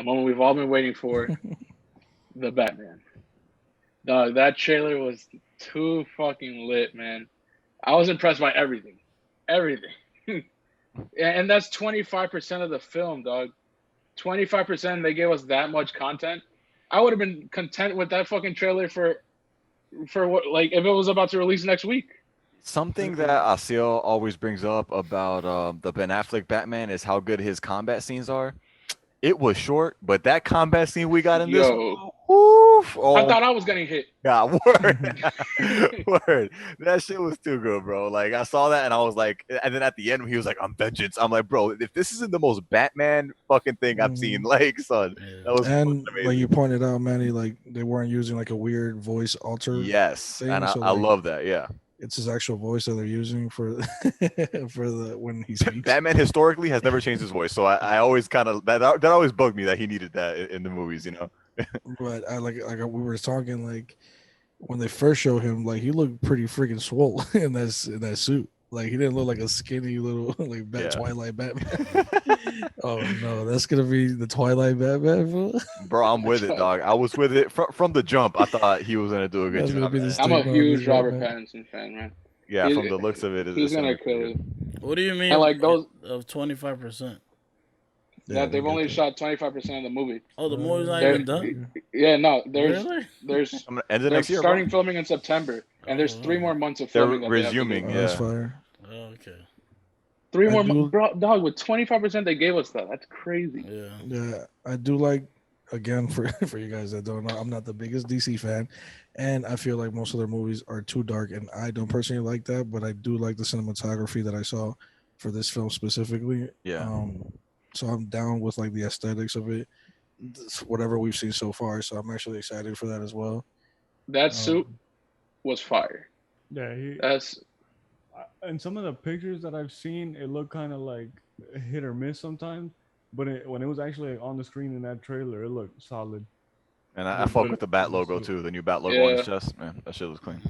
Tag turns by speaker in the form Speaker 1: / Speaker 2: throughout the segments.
Speaker 1: The moment we've all been waiting for, the Batman. Dog, that trailer was too fucking lit, man. I was impressed by everything. Everything. And that's 25% of the film, dog. 25% they gave us that much content. I would have been content with that fucking trailer for what, like, if it was about to release next week.
Speaker 2: Something that Asiel always brings up about the Ben Affleck Batman is how good his combat scenes are. It was short, but that combat scene we got in this one,
Speaker 1: Yo,
Speaker 2: woof,
Speaker 1: I
Speaker 2: oh
Speaker 1: thought I was getting hit.
Speaker 2: God, word, word. That shit was too good, bro. Like I saw that and I was like, and then at the end he was like, "I'm vengeance." I'm like, bro, if this isn't the most Batman fucking thing I've seen,
Speaker 3: Mhm.
Speaker 2: like, son, that
Speaker 4: Yeah.
Speaker 2: was fucking
Speaker 3: And like you
Speaker 2: amazing.
Speaker 3: pointed out, Manny, like they weren't using like a weird voice alter
Speaker 2: Yes, and
Speaker 3: thing.
Speaker 2: I,
Speaker 3: So
Speaker 2: I
Speaker 3: like
Speaker 2: love that. Yeah,
Speaker 3: it's his actual voice that they're using for for the when he speaks.
Speaker 2: Batman historically has never changed his voice, so I always kind of that always bugged me that he needed that in the movies, you know.
Speaker 3: But I we were talking like when they first showed him, like he looked pretty freaking swole in that suit. Like he didn't look like a skinny little like
Speaker 2: Yeah.
Speaker 3: Twilight Batman. Oh no, that's gonna be the Twilight Batman, fool.
Speaker 2: Bro, I'm with it, dog. I was with it from the jump. I thought he was gonna do a good
Speaker 3: That's gonna
Speaker 2: job,
Speaker 3: be the
Speaker 2: man.
Speaker 1: I'm a
Speaker 3: stigma on this
Speaker 1: huge Robert
Speaker 3: Batman.
Speaker 1: Pattinson fan, man.
Speaker 2: Yeah, from
Speaker 1: He,
Speaker 2: the looks of it,
Speaker 1: he's
Speaker 2: it's gonna
Speaker 1: gonna
Speaker 2: be pretty
Speaker 1: kill
Speaker 2: good.
Speaker 1: it.
Speaker 4: What do you mean
Speaker 1: And like those
Speaker 4: of 25%?
Speaker 3: Yeah,
Speaker 1: that
Speaker 3: we'll
Speaker 1: they've
Speaker 3: get
Speaker 1: only
Speaker 3: there.
Speaker 1: shot 25% of the movie.
Speaker 4: Oh, the movie's not
Speaker 1: They're
Speaker 4: even done.
Speaker 1: yeah, no,
Speaker 4: Really?
Speaker 1: there's
Speaker 2: End of
Speaker 1: they're
Speaker 2: next year, bro.
Speaker 1: starting filming in September, and
Speaker 4: Oh
Speaker 1: there's three
Speaker 4: wow.
Speaker 1: more months of
Speaker 2: They're
Speaker 1: filming that they have to do.
Speaker 2: resuming.
Speaker 3: Oh, that's
Speaker 2: Yeah,
Speaker 3: fire.
Speaker 4: Oh, okay.
Speaker 1: Three
Speaker 3: I
Speaker 1: more,
Speaker 3: do.
Speaker 1: bro, dog. With 25% they gave us that. That's crazy.
Speaker 4: Yeah.
Speaker 3: Yeah, I do like again for for you guys that don't know, I'm not the biggest DC fan, and I feel like most of their movies are too dark, and I don't personally like that. But I do like the cinematography that I saw for this film specifically.
Speaker 2: yeah.
Speaker 3: So I'm down with like the aesthetics of it, whatever we've seen so far. So I'm actually excited for that as well.
Speaker 1: That suit
Speaker 3: Um,
Speaker 1: was fire.
Speaker 5: Yeah, he
Speaker 1: That's
Speaker 5: and some of the pictures that I've seen, it looked kind of like hit or miss sometimes. But when it was actually on the screen in that trailer, it looked solid.
Speaker 2: And I
Speaker 5: Looked
Speaker 2: fuck
Speaker 5: good
Speaker 2: with the bat
Speaker 5: on the
Speaker 2: logo
Speaker 5: suit.
Speaker 2: too. The new bat logo on his
Speaker 1: yeah.
Speaker 2: chest, man. That shit was clean.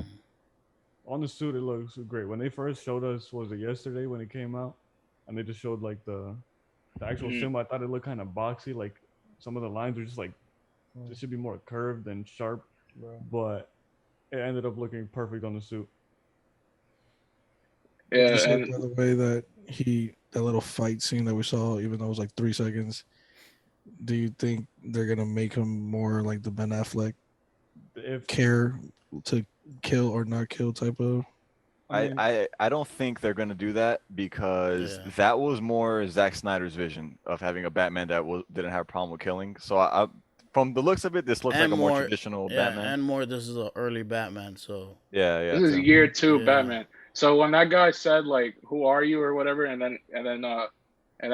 Speaker 5: On the suit, it looks great. When they first showed us, was it yesterday when it came out, and they just showed like the actual
Speaker 1: Mhm.
Speaker 5: symbol. I thought it looked kind of boxy. Like some of the lines were just like it should be more curved and sharp,
Speaker 3: Bro.
Speaker 5: but it ended up looking perfect on the suit.
Speaker 3: Would you
Speaker 1: Yeah,
Speaker 3: say,
Speaker 1: and
Speaker 3: by the way, that that little fight scene that we saw, even though it was like 3 seconds, do you think they're gonna make him more like the Ben Affleck
Speaker 5: If
Speaker 3: care to kill or not kill type of?
Speaker 5: I
Speaker 2: I,
Speaker 5: mean,
Speaker 2: I I don't think they're gonna do that because
Speaker 4: Yeah.
Speaker 2: that was more Zack Snyder's vision of having a Batman that didn't have a problem with killing. So from the looks of it, this looks like
Speaker 4: And
Speaker 2: a more
Speaker 4: more,
Speaker 2: traditional
Speaker 4: yeah,
Speaker 2: Batman.
Speaker 4: and more. This is an early Batman, so
Speaker 2: Yeah,
Speaker 1: this
Speaker 2: yeah,
Speaker 1: is
Speaker 2: too.
Speaker 1: year two
Speaker 4: yeah.
Speaker 1: Batman. So when that guy said like, "Who are you?" or whatever, and then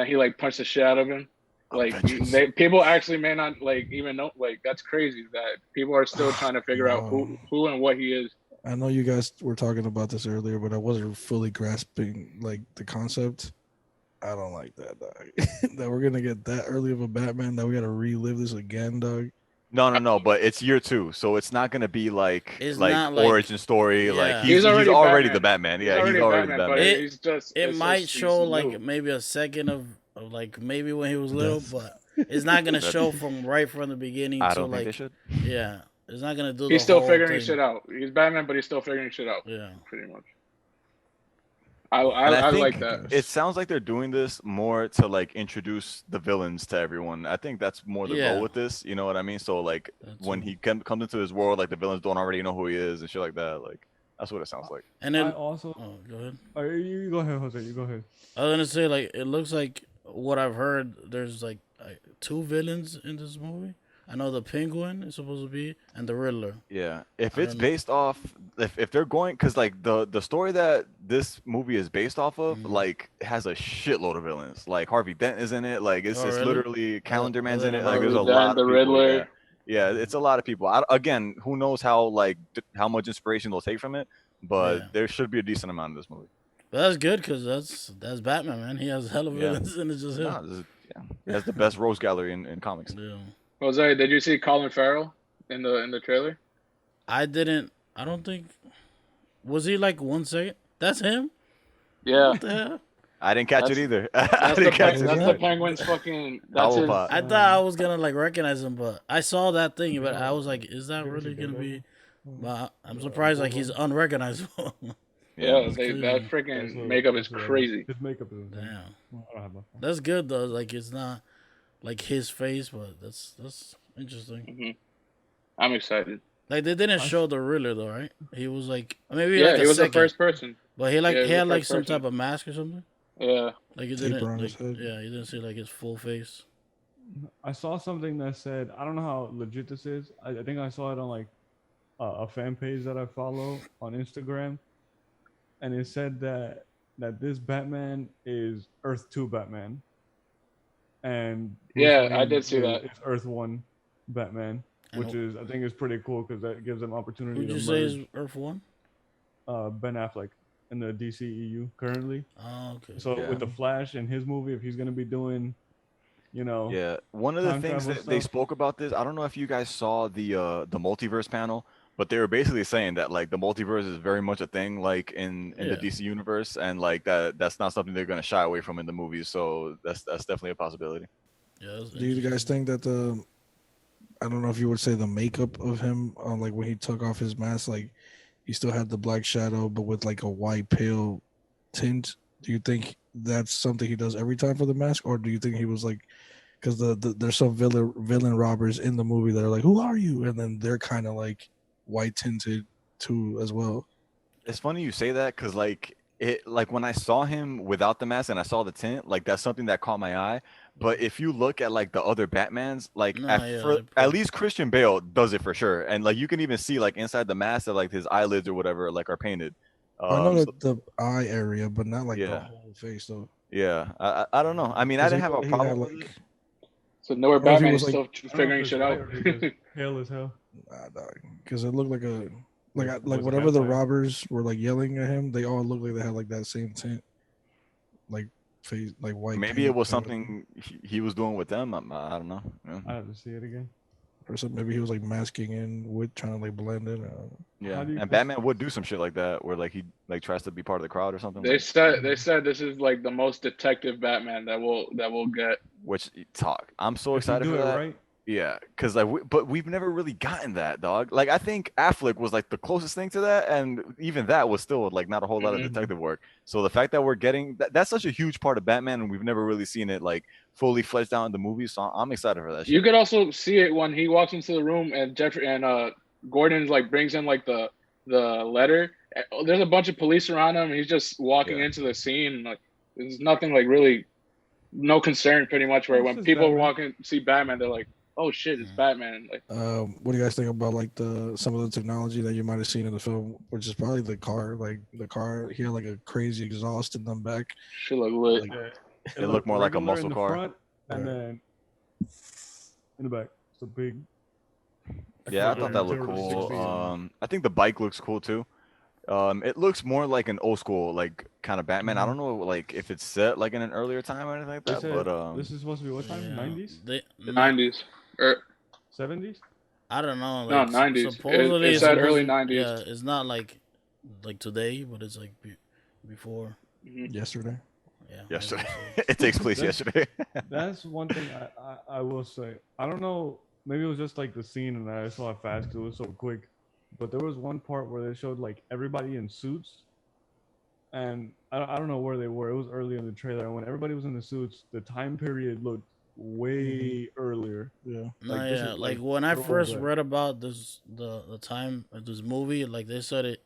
Speaker 1: he like punched the shit out of him.
Speaker 2: I'm
Speaker 1: Like
Speaker 2: vengeance.
Speaker 1: they people actually may not like even know. Like that's crazy that people are still trying to figure out
Speaker 3: No,
Speaker 1: who and what he is.
Speaker 3: I know you guys were talking about this earlier, but I wasn't fully grasping like the concept. I don't like that, dog. That we're gonna get that early of a Batman. That we gotta relive this again, dog.
Speaker 2: No, no, no. But it's year two, so it's not gonna be like
Speaker 4: it's
Speaker 2: like
Speaker 4: not like,
Speaker 2: origin story. Like
Speaker 4: yeah.
Speaker 2: he's
Speaker 1: He's
Speaker 2: he's
Speaker 1: already
Speaker 2: already the
Speaker 1: Batman.
Speaker 2: Batman.
Speaker 1: He's
Speaker 2: Yeah, he's
Speaker 1: already
Speaker 2: already the
Speaker 1: Batman, but
Speaker 2: Batman.
Speaker 4: It
Speaker 1: he's just
Speaker 4: it
Speaker 1: it's
Speaker 4: might
Speaker 1: just he's
Speaker 4: show like
Speaker 1: new.
Speaker 4: maybe a second of like maybe when he was little,
Speaker 3: Death.
Speaker 4: but it's not gonna
Speaker 2: That-
Speaker 4: show from right from the beginning
Speaker 2: I
Speaker 4: to
Speaker 2: don't think they
Speaker 4: like
Speaker 2: should.
Speaker 4: yeah. It's not gonna do the
Speaker 1: He's still
Speaker 4: whole
Speaker 1: figuring shit
Speaker 4: thing.
Speaker 1: out. He's Batman, but he's still figuring shit out.
Speaker 4: Yeah.
Speaker 1: Pretty much. I
Speaker 2: And I
Speaker 1: I like
Speaker 2: think
Speaker 3: I
Speaker 1: that.
Speaker 2: it
Speaker 3: guess.
Speaker 2: sounds like they're doing this more to like introduce the villains to everyone. I think that's more the goal
Speaker 4: Yeah.
Speaker 2: with this. You know what I mean? So like
Speaker 4: That
Speaker 2: when
Speaker 4: too.
Speaker 2: comes into his world, like the villains don't already know who he is and shit like that. Like that's what it sounds like.
Speaker 4: And
Speaker 5: I
Speaker 4: then
Speaker 5: also
Speaker 4: oh, go ahead.
Speaker 5: you go ahead, Jose. You go ahead.
Speaker 4: I was gonna say like it looks like what I've heard. There's like two villains in this movie. I know the Penguin is supposed to be and the Riddler.
Speaker 2: Yeah, if
Speaker 4: I
Speaker 2: it's
Speaker 4: don't know.
Speaker 2: based off, if they're going, because like the story that this movie is based off of,
Speaker 4: Mhm.
Speaker 2: like has a shitload of villains. Like Harvey Dent is in it. Like it's
Speaker 4: Oh
Speaker 2: just
Speaker 4: really?
Speaker 2: literally Calendar
Speaker 4: I
Speaker 2: Man's in
Speaker 4: didn't
Speaker 2: it. Like
Speaker 4: know
Speaker 2: there's
Speaker 4: that.
Speaker 1: Harvey
Speaker 2: a
Speaker 1: Dent,
Speaker 2: lot
Speaker 1: the
Speaker 2: of people. Yeah,
Speaker 1: Riddler.
Speaker 2: yeah, it's a lot of people. Again, who knows how much inspiration they'll take from it, but
Speaker 4: Yeah.
Speaker 2: there should be a decent amount in this movie.
Speaker 4: But that's good because that's Batman, man. He has hella
Speaker 2: Yeah,
Speaker 4: villains and it's just him.
Speaker 2: no, yeah, he has the best rose gallery in comics.
Speaker 4: Yeah.
Speaker 1: Jose, did you see Colin Farrell in the trailer?
Speaker 4: I didn't. I don't think. Was he like 1 second? That's him.
Speaker 1: Yeah,
Speaker 4: What the hell?
Speaker 2: I didn't catch it
Speaker 1: That's-
Speaker 2: either. I
Speaker 1: That's
Speaker 2: didn't catch it
Speaker 1: that's
Speaker 2: either.
Speaker 1: the Penguin's fucking. That's his.
Speaker 2: Cobblepot.
Speaker 4: I thought I was gonna like recognize him, but I saw that thing, but I was like, is that
Speaker 5: You ever
Speaker 4: really
Speaker 5: see
Speaker 4: gonna
Speaker 5: Daredevil?
Speaker 4: be? But I'm surprised like he's unrecognizable.
Speaker 1: Yeah,
Speaker 4: That's
Speaker 1: that
Speaker 4: clearly-
Speaker 1: freaking makeup is
Speaker 5: what I-
Speaker 1: crazy.
Speaker 5: His makeup is insane.
Speaker 4: Damn,
Speaker 5: I don't have my phone.
Speaker 4: that's good though. Like it's not like his face, but that's interesting.
Speaker 1: Hmm. I'm excited.
Speaker 4: Like they didn't show the Riddler though, right? He was like maybe
Speaker 1: Yeah,
Speaker 4: like
Speaker 1: he
Speaker 4: a
Speaker 1: was the
Speaker 4: second,
Speaker 1: first person.
Speaker 4: but he
Speaker 1: Yeah, he
Speaker 4: he had
Speaker 1: was
Speaker 4: like
Speaker 1: the
Speaker 4: some
Speaker 1: first person.
Speaker 4: type of mask or something.
Speaker 1: Yeah.
Speaker 4: Like you
Speaker 3: Taper
Speaker 4: didn't,
Speaker 3: on
Speaker 4: like,
Speaker 3: his head.
Speaker 4: yeah, you didn't see like his full face.
Speaker 5: I saw something that said, I don't know how legit this is. I think I saw it on like a fan page that I follow on Instagram, and it said that this Batman is Earth 2 Batman, and
Speaker 1: Yeah,
Speaker 5: Bruce
Speaker 1: I
Speaker 5: Wayne
Speaker 1: did see that.
Speaker 5: is Earth 1 Batman,
Speaker 4: And
Speaker 5: which is I think is pretty cool because that gives them opportunity
Speaker 4: Who'd
Speaker 5: to
Speaker 4: you say
Speaker 5: merge
Speaker 4: is Earth One?
Speaker 5: Ben Affleck in the DCEU currently.
Speaker 4: Oh, okay.
Speaker 5: So
Speaker 2: Yeah.
Speaker 5: with the Flash and his movie, if he's gonna be doing, you know,
Speaker 2: Yeah, one of the
Speaker 5: Time
Speaker 2: things
Speaker 5: travel
Speaker 2: that they
Speaker 5: stuff.
Speaker 2: spoke about this, I don't know if you guys saw the multiverse panel, but they were basically saying that like the multiverse is very much a thing like in the
Speaker 4: Yeah.
Speaker 2: DC universe, and like that's not something they're gonna shy away from in the movies. So that's definitely a possibility.
Speaker 4: Yeah. That's
Speaker 3: Do you guys think that I don't know if you would say the makeup of him, like when he took off his mask, like he still had the black shadow, but with like a white pale tint. Do you think that's something he does every time for the mask, or do you think he was like, because there's some villain robbers in the movie that are like, "Who are you?" and then they're kind of like white tinted too as well.
Speaker 2: It's funny you say that because like when I saw him without the mask and I saw the tint, like that's something that caught my eye. But if you look at like the other Batmans, like
Speaker 4: Nah, yeah, they
Speaker 2: at
Speaker 4: put-
Speaker 2: least Christian Bale does it for sure, and like you can even see like inside the mask that like his eyelids or whatever like are painted.
Speaker 3: I know
Speaker 2: So-
Speaker 3: that the eye area, but not like the
Speaker 2: Yeah.
Speaker 3: whole face though.
Speaker 2: yeah, I don't know. I mean, I
Speaker 3: 'Cause
Speaker 2: didn't have a
Speaker 3: he
Speaker 2: problem
Speaker 3: had,
Speaker 2: with
Speaker 3: like,
Speaker 2: it.
Speaker 1: So nowhere
Speaker 3: Or if he
Speaker 1: Batman
Speaker 3: was,
Speaker 1: is
Speaker 3: like-
Speaker 1: still
Speaker 5: I don't know if
Speaker 1: figuring
Speaker 5: it's
Speaker 1: shit
Speaker 5: white
Speaker 1: out.
Speaker 5: or he just pale as hell.
Speaker 3: Because it looked like like
Speaker 5: Was a
Speaker 3: whatever the
Speaker 5: vampire.
Speaker 3: robbers were like yelling at him, they all looked like they had like that same tint, like face, like white.
Speaker 2: Maybe
Speaker 3: paint
Speaker 2: it was
Speaker 3: kinda
Speaker 2: something he was doing with them. I don't know. Yeah.
Speaker 5: I have to see it again.
Speaker 3: or something. Maybe he was like masking in with trying to like blend in.
Speaker 2: Yeah,
Speaker 5: do you
Speaker 2: and
Speaker 5: cons-
Speaker 2: Batman would do some shit like that, where like he like tries to be part of the crowd or something.
Speaker 1: They
Speaker 2: Like,
Speaker 1: said this is like the most detective Batman that we'll get.
Speaker 2: which talk. I'm so
Speaker 5: If you
Speaker 2: excited
Speaker 5: do
Speaker 2: for
Speaker 5: it
Speaker 2: that.
Speaker 5: right,
Speaker 2: Yeah, because but we've never really gotten that, dog. Like I think Affleck was like the closest thing to that, and even that was still like not a whole lot of
Speaker 1: Mhm.
Speaker 2: detective work. So the fact that we're getting that's such a huge part of Batman, and we've never really seen it like fully fleshed out in the movie. So I'm excited for that.
Speaker 1: You
Speaker 2: Shit.
Speaker 1: could also see it when he walks into the room and Jeffrey and Gordon like brings in like the letter. There's a bunch of police around him. And he's just walking
Speaker 2: Yeah.
Speaker 1: into the scene. Like there's nothing like really, no concern pretty much. Where
Speaker 5: This
Speaker 1: when
Speaker 5: is
Speaker 1: people
Speaker 5: Batman.
Speaker 1: walk in see Batman, they're like, "Oh shit, it's Batman!" Like
Speaker 3: What do you guys think about like some of the technology that you might have seen in the film, which is probably the car? Like the car, he had like a crazy exhaust in the back.
Speaker 1: shit look lit.
Speaker 3: Like,
Speaker 2: It looked more like a
Speaker 5: regular
Speaker 2: muscle
Speaker 5: in the
Speaker 2: car.
Speaker 5: front, and
Speaker 3: Right.
Speaker 5: then in the back, it's a big.
Speaker 2: Yeah, I
Speaker 5: forgot
Speaker 2: thought
Speaker 5: the
Speaker 2: that looked
Speaker 5: material,
Speaker 2: cool.
Speaker 5: 16.
Speaker 2: I think the bike looks cool too. It looks more like an old school like kind of Batman. I don't know like if it's set like in an earlier time or anything like
Speaker 5: They
Speaker 2: that,
Speaker 5: said
Speaker 2: but
Speaker 5: this is supposed to be what time?
Speaker 4: Yeah.
Speaker 5: 90s,
Speaker 4: They,
Speaker 1: The 90s or
Speaker 5: 70s.
Speaker 4: I don't know.
Speaker 1: No,
Speaker 4: Like,
Speaker 1: 90s.
Speaker 4: Supposedly,
Speaker 1: It
Speaker 4: it's
Speaker 1: said early
Speaker 4: supposed-
Speaker 1: 90s.
Speaker 4: Yeah, it's not like today, but it's like before.
Speaker 1: Mhm.
Speaker 3: yesterday.
Speaker 4: Yeah.
Speaker 2: yesterday
Speaker 4: obviously.
Speaker 2: it takes place
Speaker 5: That's-
Speaker 2: yesterday.
Speaker 5: That's one thing I will say. I don't know. Maybe it was just like the scene, and I saw it fast 'cause it was so quick. But there was one part where they showed like everybody in suits, and I don't know where they were. It was early in the trailer, and when everybody was in the suits, the time period looked way earlier.
Speaker 3: Yeah.
Speaker 4: No,
Speaker 5: Like, this
Speaker 4: yeah,
Speaker 5: is,
Speaker 4: like
Speaker 5: like,
Speaker 4: when I first
Speaker 5: throwback.
Speaker 4: read about this, the time of this movie, like they said it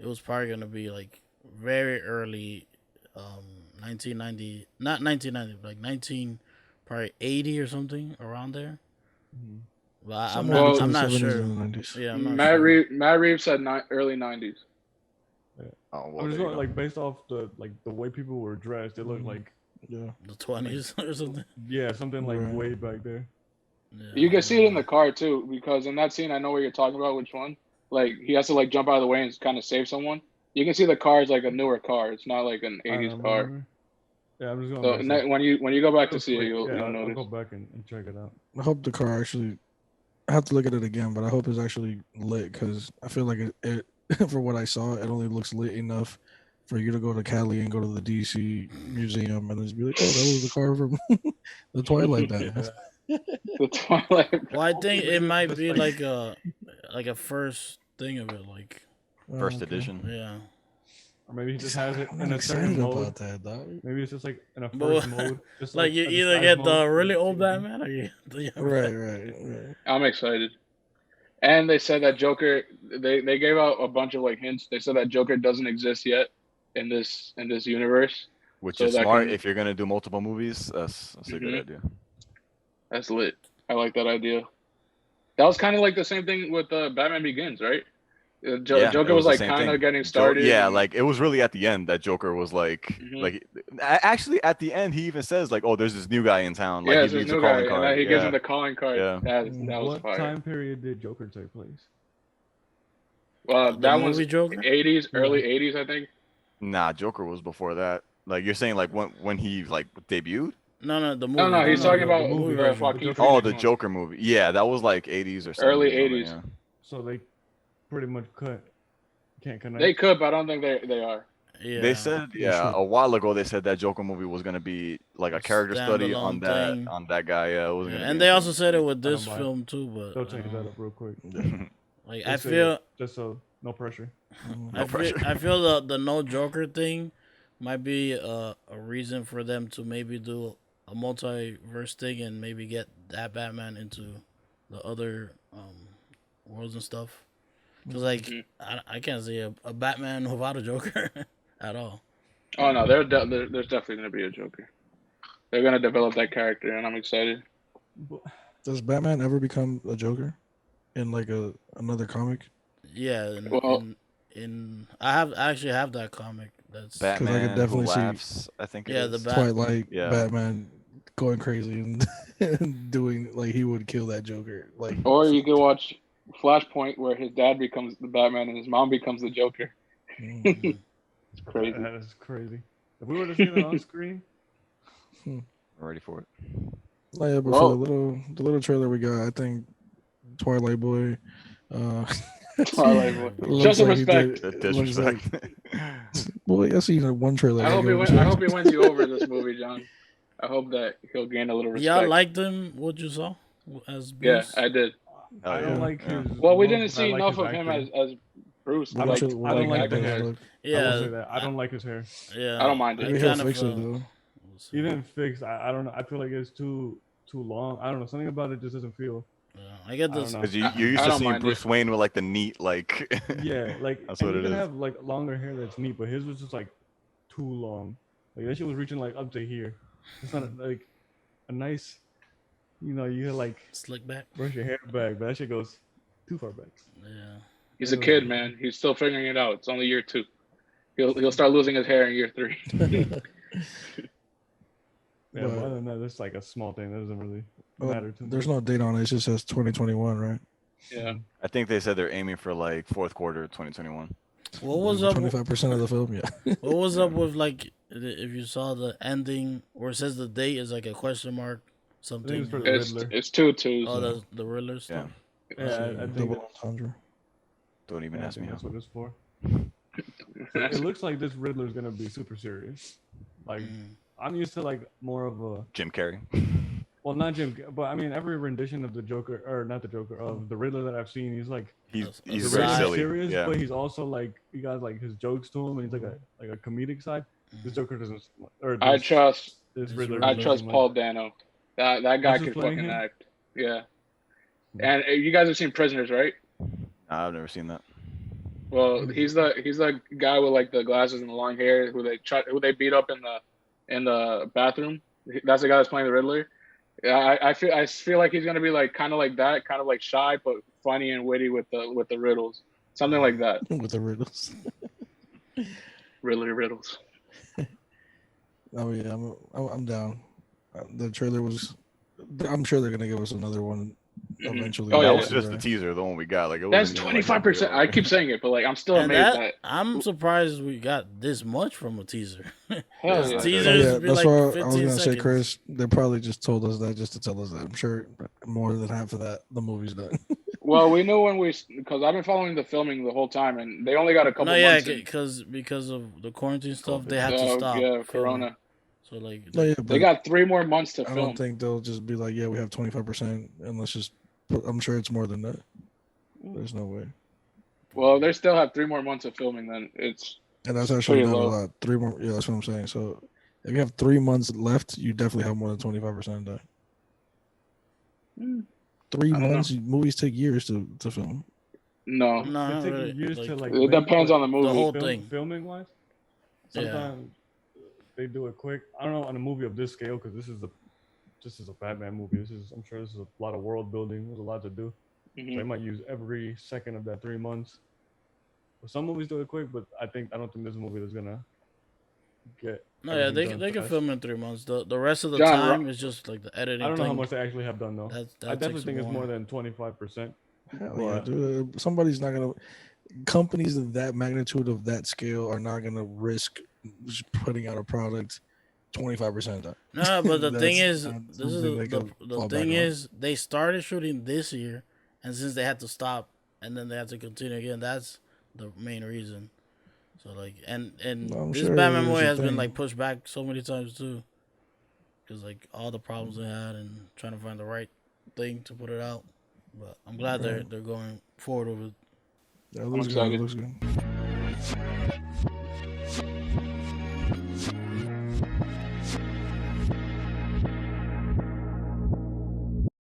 Speaker 4: was probably gonna be like very early, 1990, not 1990, like 19, probably 80 or something around there. But I'm
Speaker 3: Somewhere
Speaker 4: not,
Speaker 3: between
Speaker 4: I'm
Speaker 3: the
Speaker 4: not
Speaker 3: 70s
Speaker 4: sure.
Speaker 3: and the 90s.
Speaker 4: Yeah, I'm not
Speaker 1: Matt
Speaker 4: sure.
Speaker 1: Reeves said early 90s.
Speaker 2: Oh, well,
Speaker 5: I'm just
Speaker 2: there you
Speaker 5: going
Speaker 2: go.
Speaker 5: like based off the way people were dressed, it looked like
Speaker 3: Yeah.
Speaker 4: The 20s or something.
Speaker 5: yeah something like
Speaker 3: Right.
Speaker 5: way back there.
Speaker 4: Yeah,
Speaker 1: You can see it in the car too, because in that scene, I know what you're talking about. Which one? Like he has to like jump out of the way and kind of save someone. You can see the car is like a newer car. It's not like an
Speaker 5: I
Speaker 1: 80s
Speaker 5: don't
Speaker 1: car.
Speaker 5: remember. Yeah, I'm just going.
Speaker 1: So
Speaker 5: based
Speaker 1: ne-
Speaker 5: off-
Speaker 1: when you go back
Speaker 5: it
Speaker 1: to
Speaker 5: was
Speaker 1: see it,
Speaker 5: quick.
Speaker 1: you'll
Speaker 5: I'll
Speaker 1: notice.
Speaker 5: go back and check it out.
Speaker 3: I hope the car actually. I have to look at it again, but I hope it's actually lit because I feel like it for what I saw, it only looks lit enough for you to go to Cali and go to the DC museum and just be like, oh, that was the car from the Twilight Batman.
Speaker 1: The Twilight.
Speaker 4: Well, I think it might
Speaker 5: Just
Speaker 4: be
Speaker 5: like-
Speaker 4: like a first thing of it, like
Speaker 2: First
Speaker 3: Okay.
Speaker 2: edition.
Speaker 4: yeah.
Speaker 5: Or maybe he just has it
Speaker 3: I'm
Speaker 5: in
Speaker 3: not
Speaker 5: a certain
Speaker 3: excited
Speaker 5: mode.
Speaker 3: about that, dog.
Speaker 5: Maybe it's just like in a
Speaker 4: But-
Speaker 5: first mode. Just
Speaker 4: Like you
Speaker 5: a
Speaker 4: either
Speaker 5: disguise
Speaker 4: get the
Speaker 5: mode.
Speaker 4: really old Batman or you get the young
Speaker 3: Right.
Speaker 1: I'm excited. And they said that Joker. They gave out a bunch of like hints. They said that Joker doesn't exist yet in this universe.
Speaker 2: Which
Speaker 1: So
Speaker 2: is
Speaker 1: that
Speaker 2: smart
Speaker 1: can-
Speaker 2: if you're gonna do multiple movies. That's a good
Speaker 1: Mhm.
Speaker 2: idea.
Speaker 1: That's lit. I like that idea. That was kind of like the same thing with Batman Begins, right?
Speaker 2: Yeah,
Speaker 1: Joker
Speaker 2: it
Speaker 1: was
Speaker 2: the
Speaker 1: like
Speaker 2: same
Speaker 1: kind of
Speaker 2: thing.
Speaker 1: getting started.
Speaker 2: Yeah,
Speaker 1: and-
Speaker 2: like it was really at the end that Joker was like,
Speaker 1: Mhm.
Speaker 2: actually at the end he even says like, oh, there's this new guy in town. Like
Speaker 1: yeah,
Speaker 2: he
Speaker 1: it's this
Speaker 2: needs a
Speaker 1: new guy,
Speaker 2: calling card.
Speaker 1: and then he gives
Speaker 2: Yeah.
Speaker 1: him the calling card.
Speaker 2: Yeah.
Speaker 1: That was
Speaker 5: What
Speaker 1: fire.
Speaker 5: time period did Joker take place?
Speaker 1: Well,
Speaker 4: The
Speaker 1: that
Speaker 4: movie
Speaker 1: one's
Speaker 4: Joker?
Speaker 1: 80s, early 80s, I think.
Speaker 2: Nah, Joker was before that. Like you're saying, like when he like debuted.
Speaker 4: No, the movie.
Speaker 1: No, he's talking
Speaker 5: the
Speaker 1: about
Speaker 5: movie
Speaker 1: the
Speaker 5: version,
Speaker 1: Joaquin
Speaker 5: the Joker
Speaker 1: Phoenix
Speaker 2: Oh, the
Speaker 1: one.
Speaker 2: Joker movie. Yeah, that was like 80s or something.
Speaker 1: Early
Speaker 2: or something,
Speaker 1: 80s.
Speaker 2: yeah.
Speaker 5: So they pretty much can't connect.
Speaker 1: They could, but I don't think they are.
Speaker 4: Yeah.
Speaker 2: They said,
Speaker 3: sure.
Speaker 2: a while ago they said that Joker movie was gonna be like a character study on
Speaker 4: Standalone
Speaker 2: that
Speaker 4: thing.
Speaker 2: guy. Yeah, it was
Speaker 4: Yeah,
Speaker 2: gonna
Speaker 4: and
Speaker 2: be
Speaker 4: they also said it with
Speaker 5: I don't
Speaker 4: this
Speaker 5: buy it.
Speaker 4: film too, but
Speaker 5: They'll change that up real quick.
Speaker 4: like
Speaker 5: They
Speaker 4: I
Speaker 5: say
Speaker 4: feel
Speaker 5: that just so no pressure.
Speaker 2: No pressure.
Speaker 4: I feel the no Joker thing might be a reason for them to maybe do a multiverse thing and maybe get that Batman into the other worlds and stuff. Because like
Speaker 1: Mhm.
Speaker 4: I can't see a Batman without a Joker at all.
Speaker 1: Oh no, there's definitely gonna be a Joker. They're gonna develop that character, and I'm excited.
Speaker 5: But
Speaker 3: Does Batman ever become a Joker in like another comic?
Speaker 4: Yeah,
Speaker 1: Well-
Speaker 4: I actually have that comic. That's
Speaker 2: Batman
Speaker 3: definitely
Speaker 2: Who
Speaker 3: see-
Speaker 2: Laughs, I think it
Speaker 4: Yeah,
Speaker 2: is.
Speaker 4: the
Speaker 3: Twilight
Speaker 2: Yeah.
Speaker 3: Batman going crazy and, and doing like he would kill that Joker. Like
Speaker 1: Or you could watch Flashpoint, where his dad becomes the Batman and his mom becomes the Joker.
Speaker 3: mm,
Speaker 1: It's crazy.
Speaker 5: that is crazy. If we were to see that on screen,
Speaker 2: I'm ready for it.
Speaker 3: oh, yeah, but
Speaker 1: Well-
Speaker 3: for the little trailer we got, I think Twilight Boy.
Speaker 1: Twilight Boy.
Speaker 3: looks
Speaker 1: Show some
Speaker 3: like he
Speaker 1: respect.
Speaker 3: did-
Speaker 2: The
Speaker 3: looks like-
Speaker 2: disrespect.
Speaker 3: Boy, I seen one trailer.
Speaker 1: I hope he
Speaker 3: like,
Speaker 1: wins. I hope he wins you over this movie, John. I hope that he'll gain a little respect.
Speaker 4: Y'all liked him? What you saw as
Speaker 1: Yeah,
Speaker 4: Bruce?
Speaker 1: I did.
Speaker 2: Oh,
Speaker 5: I don't
Speaker 2: yeah.
Speaker 5: like
Speaker 2: Yeah.
Speaker 5: his.
Speaker 1: Well, we
Speaker 5: look,
Speaker 1: didn't
Speaker 5: but I
Speaker 1: see
Speaker 5: like
Speaker 1: enough
Speaker 5: his
Speaker 1: of him
Speaker 5: acting.
Speaker 1: as Bruce.
Speaker 3: What
Speaker 1: Like,
Speaker 3: don't you- what
Speaker 5: I don't
Speaker 3: don't you
Speaker 5: like
Speaker 3: think
Speaker 5: the
Speaker 3: about
Speaker 5: hair.
Speaker 3: it?
Speaker 5: I will
Speaker 4: Yeah,
Speaker 5: say that. I don't like his hair.
Speaker 4: yeah.
Speaker 1: I don't mind it.
Speaker 3: Maybe he'll
Speaker 4: kind of,
Speaker 3: fix it though.
Speaker 5: Even fixed, I don't know. I feel like it's too long. I don't know. Something about it just doesn't feel.
Speaker 4: I get
Speaker 5: I don't
Speaker 4: this.
Speaker 5: know.
Speaker 2: Because you
Speaker 1: I
Speaker 2: used to
Speaker 1: don't
Speaker 2: seeing
Speaker 1: mind
Speaker 2: Bruce Wayne with like the neat like.
Speaker 5: Yeah, like
Speaker 2: That's
Speaker 5: and
Speaker 2: what
Speaker 5: you
Speaker 2: it
Speaker 5: can
Speaker 2: is.
Speaker 5: have like longer hair that's neat, but his was just like too long. Like that shit was reaching like up to here. It's not like a nice, you could like
Speaker 4: Slick back.
Speaker 5: brush your hair back, but that shit goes too far back.
Speaker 4: Yeah.
Speaker 1: He's a kid, man. He's still figuring it out. It's only year 2. He'll start losing his hair in year 3.
Speaker 5: Yeah, but other than that, that's like a small thing. That doesn't really matter to me.
Speaker 3: There's no date on it. It just says 2021, right?
Speaker 1: Yeah.
Speaker 2: I think they said they're aiming for like fourth quarter of 2021.
Speaker 4: What was up?
Speaker 3: 25% of the film, yeah.
Speaker 4: What was up with like if you saw the ending where it says the date is like a question mark something?
Speaker 5: for the
Speaker 1: It's
Speaker 5: Riddler.
Speaker 1: it's 2-2.
Speaker 4: Oh, the Riddler
Speaker 2: Yeah.
Speaker 4: stuff.
Speaker 5: Yeah, I think
Speaker 3: Double entendre.
Speaker 2: Don't even
Speaker 5: I
Speaker 2: ask me
Speaker 5: think
Speaker 2: how.
Speaker 5: that's what it's for. It looks like this Riddler's gonna be super serious. Like
Speaker 4: Mm.
Speaker 5: I'm used to like more of a
Speaker 2: Jim Carrey.
Speaker 5: well, not Jim, but I mean every rendition of the Joker or not the Joker of the Riddler that I've seen, he's like
Speaker 2: He's
Speaker 4: That's-
Speaker 2: he's
Speaker 5: he's
Speaker 4: very
Speaker 2: very
Speaker 5: really
Speaker 2: silly.
Speaker 5: serious,
Speaker 2: Yeah.
Speaker 5: but he's also like he got like his jokes to him, and he's like a comedic side. This Joker doesn't. Or
Speaker 1: I
Speaker 5: this,
Speaker 1: trust
Speaker 5: this
Speaker 4: This
Speaker 5: Riddler.
Speaker 4: Riddler
Speaker 1: I
Speaker 5: doesn't
Speaker 1: trust
Speaker 5: like-
Speaker 1: Paul Dano. That guy
Speaker 5: Who's
Speaker 1: could
Speaker 5: playing
Speaker 1: fucking
Speaker 5: him?
Speaker 1: act. Yeah. And you guys have seen Prisoners, right?
Speaker 2: I've never seen that.
Speaker 1: Well, he's the guy with like the glasses and the long hair who they beat up in the bathroom. That's the guy that's playing the Riddler. Yeah, I feel like he's gonna be like kind of like that, kind of like shy but funny and witty with the riddles, something like that.
Speaker 3: With the riddles.
Speaker 1: Riddler riddles.
Speaker 3: Oh yeah, I'm down. The trailer was. I'm sure they're gonna give us another one eventually.
Speaker 1: Oh,
Speaker 2: that
Speaker 1: yeah,
Speaker 2: was
Speaker 1: yeah.
Speaker 2: just the teaser, the one we got. Like it
Speaker 1: That's
Speaker 2: wasn't even,
Speaker 1: 25%. I keep saying it, but like I'm still
Speaker 4: And
Speaker 1: amazed
Speaker 4: that
Speaker 1: at.
Speaker 4: I'm surprised we got this much from a teaser.
Speaker 1: Hell
Speaker 4: This
Speaker 1: yeah.
Speaker 4: teaser-
Speaker 3: Oh,
Speaker 4: Teasers
Speaker 3: yeah,
Speaker 4: be
Speaker 3: that's
Speaker 4: like
Speaker 3: why I was
Speaker 4: 15
Speaker 3: gonna say,
Speaker 4: seconds.
Speaker 3: Chris. They probably just told us that just to tell us that. I'm sure more than half of that the movie's done.
Speaker 1: Well, we knew when because I've been following the filming the whole time, and they only got a couple
Speaker 4: No, yeah,
Speaker 1: months in.
Speaker 4: because of the quarantine stuff,
Speaker 3: COVID.
Speaker 4: they had to stop.
Speaker 1: Yeah,
Speaker 4: filming.
Speaker 1: Corona.
Speaker 4: So like,
Speaker 3: No, yeah,
Speaker 1: They
Speaker 3: but
Speaker 1: got 3 more months to
Speaker 3: I
Speaker 1: film.
Speaker 3: don't think they'll just be like, yeah, we have 25%, and let's just. I'm sure it's more than that. There's no way.
Speaker 1: Well, they still have 3 more months of filming. Then it's
Speaker 3: And that's actually
Speaker 1: pretty
Speaker 3: not a
Speaker 1: low.
Speaker 3: lot. 3 more. Yeah, that's what I'm saying. So if you have 3 months left, you definitely have more than 25% done. 3
Speaker 1: I don't
Speaker 3: months. Movies take years to film.
Speaker 1: No,
Speaker 4: no,
Speaker 5: They
Speaker 4: not
Speaker 5: take
Speaker 4: really.
Speaker 5: years
Speaker 4: Like,
Speaker 5: to like.
Speaker 1: it
Speaker 5: make,
Speaker 1: depends
Speaker 5: but
Speaker 1: on the movie.
Speaker 4: the whole thing.
Speaker 5: filming wise.
Speaker 4: Yeah.
Speaker 5: Sometimes they do it quick. I don't know on a movie of this scale because this is a Batman movie. I'm sure this is a lot of world building. There's a lot to do.
Speaker 1: Mhm.
Speaker 5: They might use every second of that 3 months. But some movies do it quick, but I don't think this movie is gonna get.
Speaker 4: No, yeah,
Speaker 5: everything
Speaker 4: they
Speaker 5: done
Speaker 4: can
Speaker 5: fast.
Speaker 4: film in 3 months. The rest of the
Speaker 1: John,
Speaker 4: time is just like the editing.
Speaker 5: I don't know how
Speaker 4: thing.
Speaker 5: much they actually have done though.
Speaker 4: That
Speaker 5: I definitely
Speaker 4: takes
Speaker 5: think it's more
Speaker 4: more.
Speaker 5: than 25%.
Speaker 3: Hell
Speaker 5: But-
Speaker 3: yeah, dude. Somebody's not gonna. Companies of that magnitude of that scale are not gonna risk just putting out a product 25% done.
Speaker 4: No, but the thing
Speaker 3: That's
Speaker 4: is,
Speaker 3: not
Speaker 4: this is
Speaker 3: something they
Speaker 4: the
Speaker 3: can fall back
Speaker 4: thing
Speaker 3: on.
Speaker 4: is, they started shooting this year, and since they had to stop, and then they had to continue again, that's the main reason. So like, and
Speaker 3: I'm
Speaker 4: this
Speaker 3: sure
Speaker 4: Batman
Speaker 3: there's
Speaker 4: movie
Speaker 3: a
Speaker 4: has been
Speaker 3: thing.
Speaker 4: like pushed back so many times too, because like all the problems they had and trying to find the right thing to put it out. But I'm glad
Speaker 3: Right.
Speaker 4: they're going forward with it.
Speaker 3: Yeah, it looks good.
Speaker 1: excited.
Speaker 3: It looks good.